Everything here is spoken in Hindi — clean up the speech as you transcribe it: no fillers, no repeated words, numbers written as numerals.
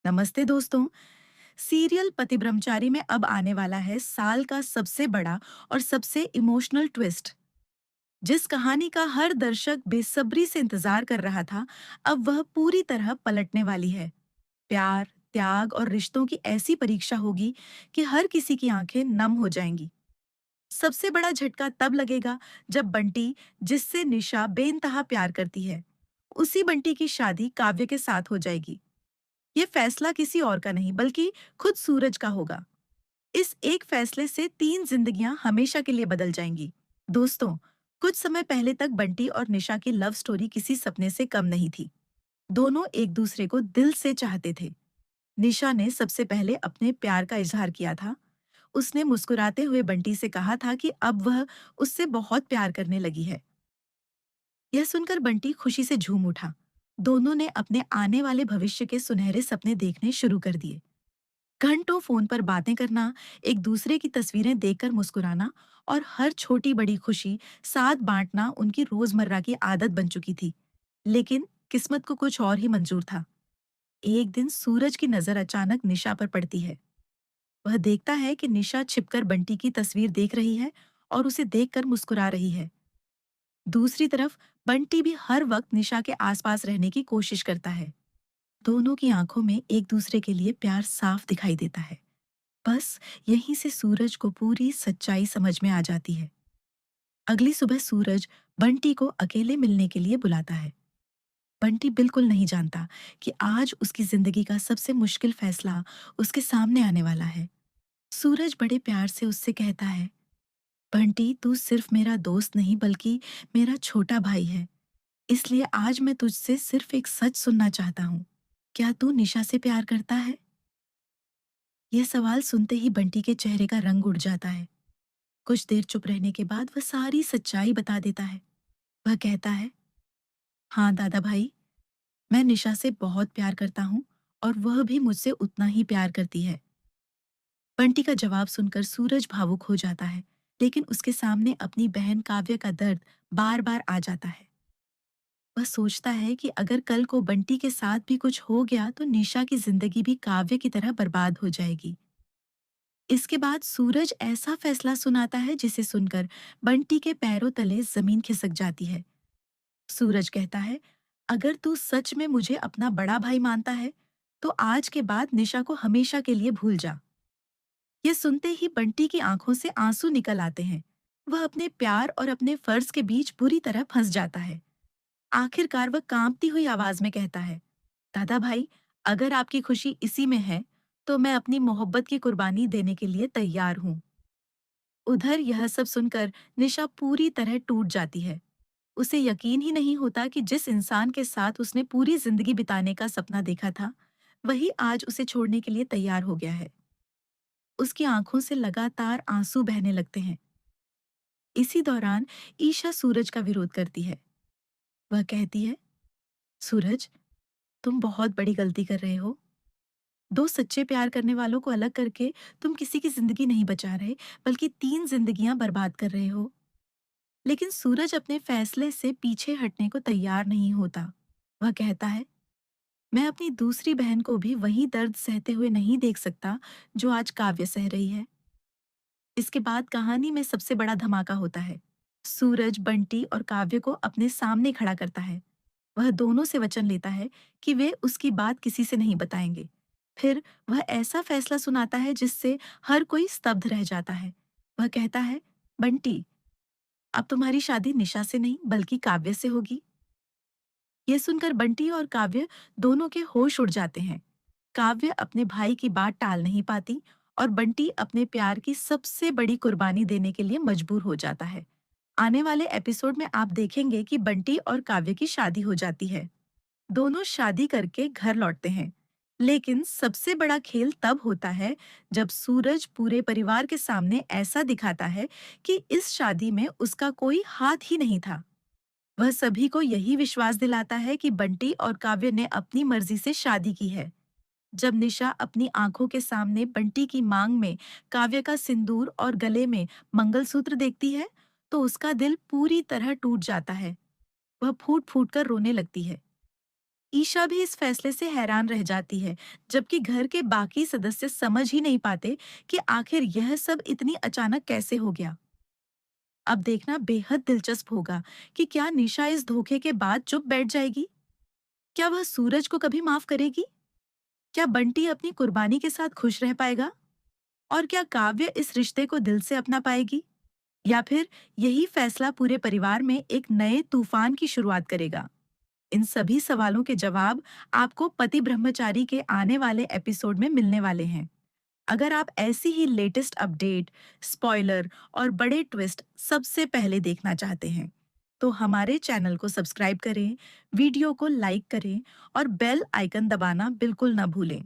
नमस्ते दोस्तों। सीरियल पति ब्रह्मचारी में अब आने वाला है साल का सबसे बड़ा और सबसे इमोशनल ट्विस्ट। जिस कहानी का हर दर्शक बेसब्री से इंतजार कर रहा था, अब वह पूरी तरह पलटने वाली है। प्यार, त्याग और रिश्तों की ऐसी परीक्षा होगी कि हर किसी की आंखें नम हो जाएंगी। सबसे बड़ा झटका तब लगेगा जब बंटी, जिससे निशा बेइंतहा प्यार करती है, उसी बंटी की शादी काव्य के साथ हो जाएगी। ये फैसला किसी और का नहीं बल्कि खुद सूरज का होगा। इस एक फैसले से 3 जिंदगियां हमेशा के लिए बदल जाएंगी। दोस्तों, कुछ समय पहले तक बंटी और निशा की लव स्टोरी किसी सपने से कम नहीं थी। दोनों एक दूसरे को दिल से चाहते थे। निशा ने सबसे पहले अपने प्यार का इजहार किया था। उसने मुस्कुराते हुए बंटी से कहा था कि अब वह उससे बहुत प्यार करने लगी है। यह सुनकर बंटी खुशी से झूम उठा। दोनों ने अपने आने वाले भविष्य के सुनहरे सपने देखने शुरू कर दिए। घंटों फोन पर बातें करना, एक दूसरे की तस्वीरें देखकर मुस्कुराना और हर छोटी बड़ी खुशी साथ बांटना उनकी रोजमर्रा की आदत बन चुकी थी। लेकिन किस्मत को कुछ और ही मंजूर था। एक दिन सूरज की नजर अचानक निशा पर पड़ती है। वह देखता है कि निशा छिपकर बंटी की तस्वीर देख रही है और उसे देखकर मुस्कुरा रही है। दूसरी तरफ बंटी भी हर वक्त निशा के आसपास रहने की कोशिश करता है। दोनों की आंखों में एक दूसरे के लिए प्यार साफ दिखाई देता है। बस यहीं से सूरज को पूरी सच्चाई समझ में आ जाती है। अगली सुबह सूरज बंटी को अकेले मिलने के लिए बुलाता है। बंटी बिल्कुल नहीं जानता कि आज उसकी जिंदगी का सबसे मुश्किल फैसला उसके सामने आने वाला है। सूरज बड़े प्यार से उससे कहता है, बंटी, तू सिर्फ मेरा दोस्त नहीं बल्कि मेरा छोटा भाई है। इसलिए आज मैं तुझसे सिर्फ एक सच सुनना चाहता हूँ। क्या तू निशा से प्यार करता है? यह सवाल सुनते ही बंटी के चेहरे का रंग उड़ जाता है। कुछ देर चुप रहने के बाद वह सारी सच्चाई बता देता है। वह कहता है, हाँ दादा भाई, मैं निशा से बहुत प्यार करता हूँ और वह भी मुझसे उतना ही प्यार करती है। बंटी का जवाब सुनकर सूरज भावुक हो जाता है, लेकिन उसके सामने अपनी बहन काव्य का दर्द बार बार आ जाता है। वह सोचता है कि अगर कल को बंटी के साथ भी कुछ हो गया तो निशा की जिंदगी भी काव्य की तरह बर्बाद हो जाएगी। इसके बाद सूरज ऐसा फैसला सुनाता है जिसे सुनकर बंटी के पैरों तले जमीन खिसक जाती है। सूरज कहता है, अगर तू सच में मुझे अपना बड़ा भाई मानता है, तो आज के बाद निशा को हमेशा के लिए भूल जा। ये सुनते ही बंटी की आंखों से आंसू निकल आते हैं। वह अपने प्यार और अपने फर्ज के बीच बुरी तरह फंस जाता है। आखिरकार वह कांपती हुई आवाज में कहता है, दादा भाई, अगर आपकी खुशी इसी में है, तो मैं अपनी मोहब्बत की कुर्बानी देने के लिए तैयार हूँ। उधर यह सब सुनकर निशा पूरी तरह टूट जाती है। उसे यकीन ही नहीं होता कि जिस इंसान के साथ उसने पूरी जिंदगी बिताने का सपना देखा था, वही आज उसे छोड़ने के लिए तैयार हो गया है। उसकी आंखों से लगातार आंसू बहने लगते हैं। इसी दौरान ईशा सूरज का विरोध करती है। वह कहती है, सूरज, तुम बहुत बड़ी गलती कर रहे हो। दो सच्चे प्यार करने वालों को अलग करके तुम किसी की जिंदगी नहीं बचा रहे, बल्कि 3 जिंदगियां बर्बाद कर रहे हो। लेकिन सूरज अपने फैसले से पीछे हटने को तैयार नहीं होता। वह कहता है, मैं अपनी दूसरी बहन को भी वही दर्द सहते हुए नहीं देख सकता जो आज काव्य सह रही है। इसके बाद कहानी में सबसे बड़ा धमाका होता है। सूरज बंटी और काव्य को अपने सामने खड़ा करता है। वह दोनों से वचन लेता है कि वे उसकी बात किसी से नहीं बताएंगे। फिर वह ऐसा फैसला सुनाता है जिससे हर कोई स्तब्ध रह जाता है। वह कहता है, बंटी, अब तुम्हारी शादी निशा से नहीं बल्कि काव्य से होगी। ये सुनकर बंटी और काव्य दोनों के होश उड़ जाते हैं। काव्य अपने भाई की बात टाल नहीं पाती और बंटी अपने प्यार की सबसे बड़ी कुर्बानी देने के लिए मजबूर हो जाता है। आने वाले एपिसोड में आप देखेंगे कि बंटी और काव्य की शादी हो जाती है। दोनों शादी करके घर लौटते हैं। लेकिन सबसे बड़ा खेल तब होता है जब सूरज पूरे परिवार के सामने ऐसा दिखाता है कि इस शादी में उसका कोई हाथ ही नहीं था। वह सभी को यही विश्वास दिलाता है कि बंटी और काव्य ने अपनी मर्जी से शादी की है। जब निशा अपनी आंखों के सामने बंटी की मांग में काव्य का सिंदूर और गले में मंगलसूत्र देखती है, तो उसका दिल पूरी तरह टूट जाता है। वह फूट फूट कर रोने लगती है। ईशा भी इस फैसले से हैरान रह जाती है, जबकि घर के बाकी सदस्य समझ ही नहीं पाते कि आखिर यह सब इतनी अचानक कैसे हो गया। अब देखना बेहद दिलचस्प होगा कि क्या निशा इस धोखे के बाद चुप बैठ जाएगी? क्या वह सूरज को कभी माफ करेगी? क्या बंटी अपनी कुर्बानी के साथ खुश रह पाएगा? और क्या काव्य इस रिश्ते को दिल से अपना पाएगी? या फिर यही फैसला पूरे परिवार में एक नए तूफान की शुरुआत करेगा? इन सभी सवालों के जवाब आपको पति ब्रह्मचारी के आने वाले एपिसोड में मिलने वाले हैं। अगर आप ऐसी ही लेटेस्ट अपडेट, स्पॉइलर और बड़े ट्विस्ट सबसे पहले देखना चाहते हैं, तो हमारे चैनल को सब्सक्राइब करें, वीडियो को लाइक करें और बेल आइकन दबाना बिल्कुल न भूलें।